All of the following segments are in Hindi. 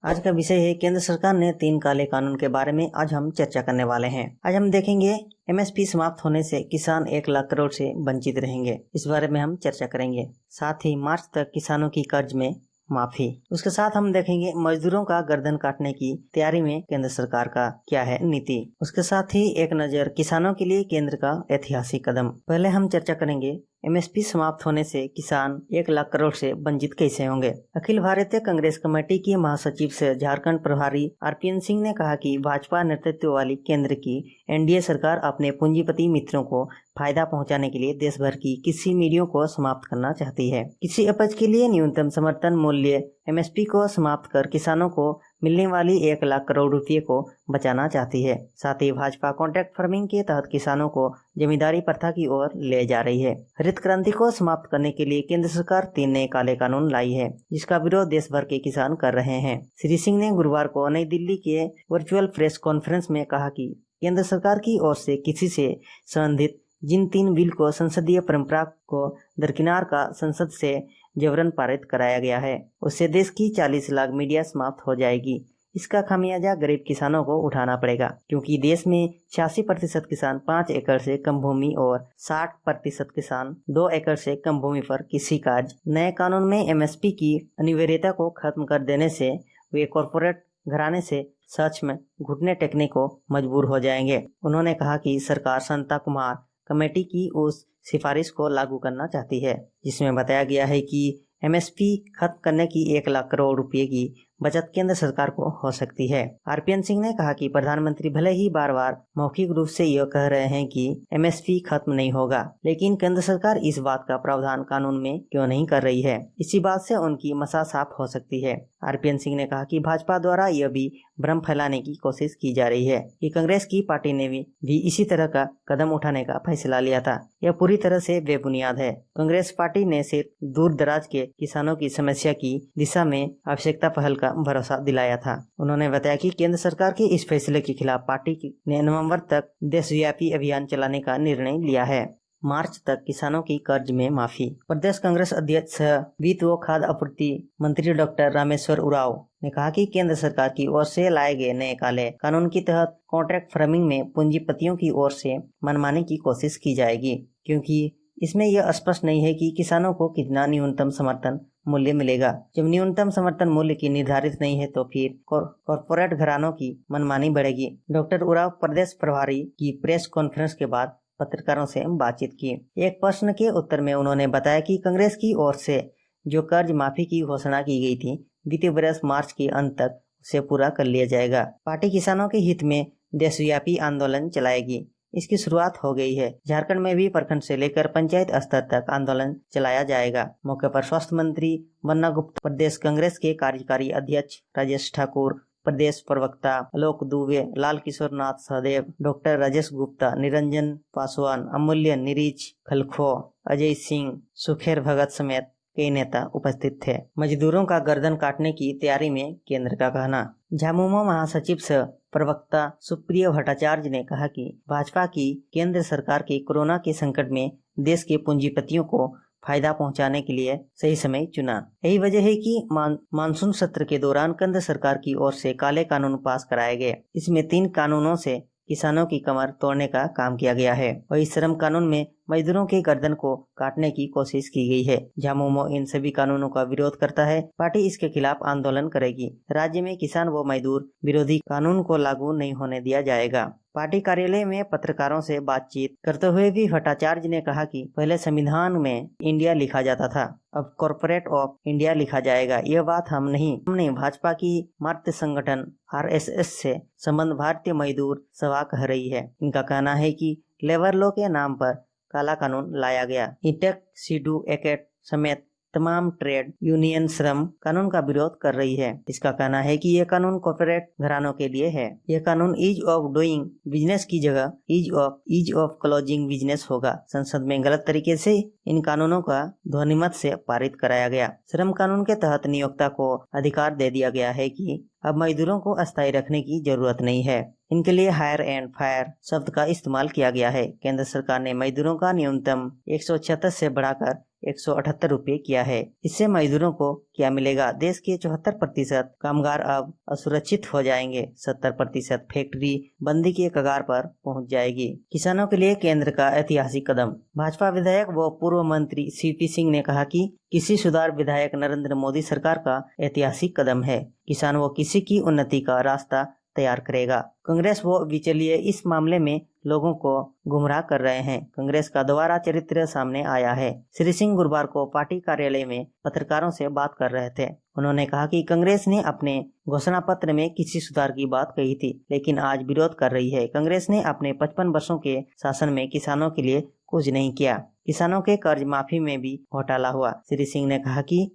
आज का विषय है केंद्र सरकार ने 3 काले कानून के बारे में आज हम चर्चा करने वाले हैं। आज हम देखेंगे एमएसपी समाप्त होने से किसान 1 लाख करोड़ से वंचित रहेंगे, इस बारे में हम चर्चा करेंगे। साथ ही मार्च तक किसानों की कर्ज में माफी। उसके साथ हम देखेंगे मजदूरों का गर्दन काटने की तैयारी में केंद्र सरकार का क्या है नीति। उसके साथ ही एक नजर किसानों के लिए केंद्र का ऐतिहासिक कदम। पहले हम चर्चा करेंगे एमएसपी समाप्त होने से किसान 1 लाख करोड़ से वंचित कैसे होंगे। अखिल भारतीय कांग्रेस कमेटी की महासचिव से झारखंड प्रभारी आरपीएन सिंह ने कहा कि भाजपा नेतृत्व वाली केंद्र की एनडीए सरकार अपने पूंजीपति मित्रों को फायदा पहुंचाने के लिए देश भर की कृषि मंडियों को समाप्त करना चाहती है। कृषि उपज के लिए न्यूनतम समर्थन मूल्य एमएसपी को समाप्त कर किसानों को मिलने वाली 1 लाख करोड़ रुपए को बचाना चाहती है। साथ ही भाजपा कॉन्ट्रैक्ट फार्मिंग के तहत किसानों को जमींदारी प्रथा की ओर ले जा रही है। हरित क्रांति को समाप्त करने के लिए केंद्र सरकार 3 नए काले कानून लाई है, जिसका विरोध देश भर के किसान कर रहे हैं। श्री सिंह ने गुरुवार को नई दिल्ली के वर्चुअल प्रेस कॉन्फ्रेंस में कहा कि केंद्र सरकार की ओर से कृषि से संबंधित जिन 3 बिल को संसदीय परंपरा को दरकिनार का संसद से जबरन पारित कराया गया है, उससे देश की 40 लाख मीडिया समाप्त हो जाएगी। इसका खामियाजा गरीब किसानों को उठाना पड़ेगा, क्योंकि देश में 86% किसान 5 एकड़ से कम भूमि और 60% किसान 2 एकड़ से कम भूमि पर कृषि कार्य। नए कानून में एमएसपी की अनिवार्यता को खत्म कर देने से वे कॉरपोरेट घराने से सच में घुटने टेकने को मजबूर हो जाएंगे। उन्होंने कहा कि सरकार संता कुमार कमेटी की उस सिफारिश को लागू करना चाहती है, जिसमें बताया गया है कि एमएसपी खत्म करने की 1 लाख करोड़ रुपए की बचत केंद्र सरकार को हो सकती है। आरपीएन सिंह ने कहा कि प्रधानमंत्री भले ही बार बार मौखिक रूप से यह कह रहे हैं कि एमएसपी खत्म नहीं होगा, लेकिन केंद्र सरकार इस बात का प्रावधान कानून में क्यों नहीं कर रही है। इसी बात से उनकी मसा साफ हो सकती है। आरपीएन सिंह ने कहा कि भाजपा द्वारा यह भी भ्रम फैलाने की कोशिश की जा रही है कि कांग्रेस की पार्टी ने भी इसी तरह का कदम उठाने का फैसला लिया था। यह पूरी तरह से बेबुनियाद है। कांग्रेस पार्टी ने सिर्फ दूर दराज के किसानों की समस्या की दिशा में आवश्यकता पहल का भरोसा दिलाया था। उन्होंने बताया कि केंद्र सरकार के इस फैसले के खिलाफ पार्टी ने नवंबर तक देशव्यापी अभियान चलाने का निर्णय लिया है। मार्च तक किसानों की कर्ज में माफी। प्रदेश कांग्रेस अध्यक्ष वित्त व खाद्य आपूर्ति मंत्री डॉक्टर रामेश्वर उरांव ने कहा कि केंद्र सरकार की ओर से लाए गए नए काले कानून के तहत कॉन्ट्रैक्ट फार्मिंग में पूंजीपतियों की ओर से मनमानी की कोशिश की जाएगी, क्योंकि इसमें यह स्पष्ट नहीं है कि किसानों को कितना न्यूनतम समर्थन मूल्य मिलेगा। जब न्यूनतम समर्थन मूल्य की निर्धारित नहीं है तो फिर कॉर्पोरेट घरानों की मनमानी बढ़ेगी। डॉक्टर उरांव प्रदेश प्रभारी की प्रेस कॉन्फ्रेंस के बाद पत्रकारों से बातचीत की। एक प्रश्न के उत्तर में उन्होंने बताया कि कांग्रेस की ओर से जो कर्ज माफी की घोषणा की गई थी, वित्तीय वर्ष मार्च के अंत तक उसे पूरा कर लिया जाएगा। पार्टी किसानों के हित में देशव्यापी आंदोलन चलाएगी। इसकी शुरुआत हो गई है। झारखंड में भी प्रखंड से लेकर पंचायत स्तर तक आंदोलन चलाया जाएगा। मौके पर स्वास्थ्य मंत्री बन्ना गुप्ता, प्रदेश कांग्रेस के कार्यकारी अध्यक्ष राजेश ठाकुर, प्रदेश प्रवक्ता आलोक दुबे, लाल किशोर नाथ सहदेव, डॉक्टर राजेश गुप्ता, निरंजन पासवान, अमूल्य निरीज खलखो, अजय सिंह, सुखेर भगत समेत कई नेता उपस्थित थे। मजदूरों का गर्दन काटने की तैयारी में केंद्र का कहना। झामुमो महासचिव सह प्रवक्ता सुप्रिय भट्टाचार्य ने कहा कि भाजपा की केंद्र सरकार के कोरोना के संकट में देश के पूंजीपतियों को फायदा पहुंचाने के लिए सही समय चुना। यही वजह है कि मानसून सत्र के दौरान केंद्र सरकार की ओर से काले कानून पास कराए गए। इसमें 3 कानूनों से किसानों की कमर तोड़ने का काम किया गया है। वही श्रम कानून में मजदूरों के गर्दन को काटने की कोशिश की गई है। झामुमो इन सभी कानूनों का विरोध करता है। पार्टी इसके खिलाफ आंदोलन करेगी। राज्य में किसान व मजदूर विरोधी कानून को लागू नहीं होने दिया जाएगा। पार्टी कार्यालय में पत्रकारों से बातचीत करते हुए भी भट्टाचार्य ने कहा कि पहले संविधान में इंडिया लिखा जाता था, अब कॉर्पोरेट ऑफ इंडिया लिखा जाएगा। यह बात हमने भाजपा की मातृ संगठन आरएसएस से संबंध भारतीय मजदूर सभा कह रही है। इनका कहना है कि लेबर लॉ के नाम पर काला कानून लाया गया। इंटेक, सीडू, एक्ट समेत तमाम ट्रेड यूनियन श्रम कानून का विरोध कर रही है। इसका कहना है कि यह कानून कॉर्पोरेट घरानों के लिए है। यह कानून ईज ऑफ डूइंग बिजनेस की जगह ईज ऑफ क्लोजिंग बिजनेस होगा। संसद में गलत तरीके से इन कानूनों का ध्वनिमत से पारित कराया गया। श्रम कानून के तहत नियोक्ता को अधिकार दे दिया गया है कि अब मजदूरों को अस्थायी रखने की जरूरत नहीं है। इनके लिए हायर एंड फायर शब्द का इस्तेमाल किया गया है। केंद्र सरकार ने मजदूरों का न्यूनतम 176 से बढ़ाकर 178 रुपये किया है। इससे मजदूरों को क्या मिलेगा? देश के 74% कामगार अब असुरक्षित हो जाएंगे। 70% फैक्ट्री बंदी के कगार पर पहुंच जाएगी। किसानों के लिए केंद्र का ऐतिहासिक कदम। भाजपा विधायक व पूर्व मंत्री सीपी सिंह ने कहा कि कृषि सुधार विधायक नरेंद्र मोदी सरकार का ऐतिहासिक कदम है। किसान व कृषि की उन्नति का रास्ता तैयार करेगा। कांग्रेस व बिचौलिए इस मामले में लोगों को गुमराह कर रहे हैं। कांग्रेस का दोबारा चरित्र सामने आया है। श्री सिंह गुरुवार को पार्टी कार्यालय में पत्रकारों से बात कर रहे थे। उन्होंने कहा कि कांग्रेस ने अपने घोषणा पत्र में कृषि सुधार की बात कही थी, लेकिन आज विरोध कर रही है। कांग्रेस ने अपने 55 वर्षों के शासन में किसानों के लिए कुछ नहीं किया। किसानों के कर्ज माफी में भी घोटाला हुआ। श्री सिंह ने कहा कि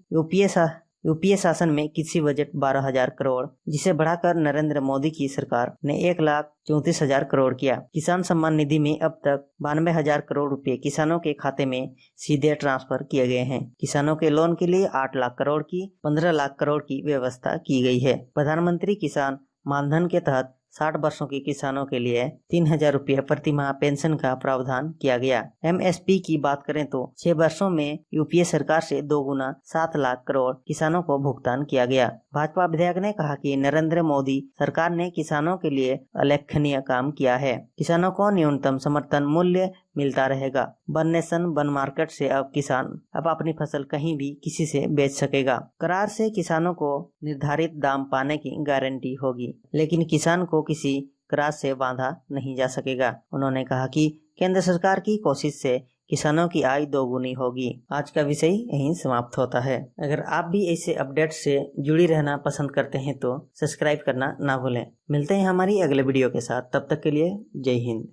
यूपीए शासन में कृषि बजट 12,000 करोड़, जिसे बढ़ाकर नरेंद्र मोदी की सरकार ने 1,34,000 करोड़ किया। किसान सम्मान निधि में अब तक 92,000 करोड़ रुपए किसानों के खाते में सीधे ट्रांसफर किए गए हैं। किसानों के लोन के लिए 8 लाख करोड़ की 15 लाख करोड़ की व्यवस्था की गई है। प्रधानमंत्री किसान मानधन के तहत 60 वर्षों के किसानों के लिए 3,000 रुपये प्रति माह पेंशन का प्रावधान किया गया। एमएसपी की बात करें तो 6 वर्षों में यूपीए सरकार से 2 गुना 7 लाख करोड़ किसानों को भुगतान किया गया। भाजपा विधायक ने कहा कि नरेंद्र मोदी सरकार ने किसानों के लिए उल्लेखनीय काम किया है। किसानों को न्यूनतम समर्थन मूल्य मिलता रहेगा। वन नेशन वन मार्केट से अब किसान अपनी फसल कहीं भी किसी से बेच सकेगा। करार से किसानों को निर्धारित दाम पाने की गारंटी होगी, लेकिन किसान को किसी करार से बांधा नहीं जा सकेगा। उन्होंने कहा कि केंद्र सरकार की कोशिश से किसानों की आय दोगुनी होगी। आज का विषय यहीं समाप्त होता है। अगर आप भी ऐसे अपडेट से जुड़ी रहना पसंद करते हैं तो सब्सक्राइब करना ना भूलें। मिलते हैं हमारी अगले वीडियो के साथ। तब तक के लिए जय हिंद।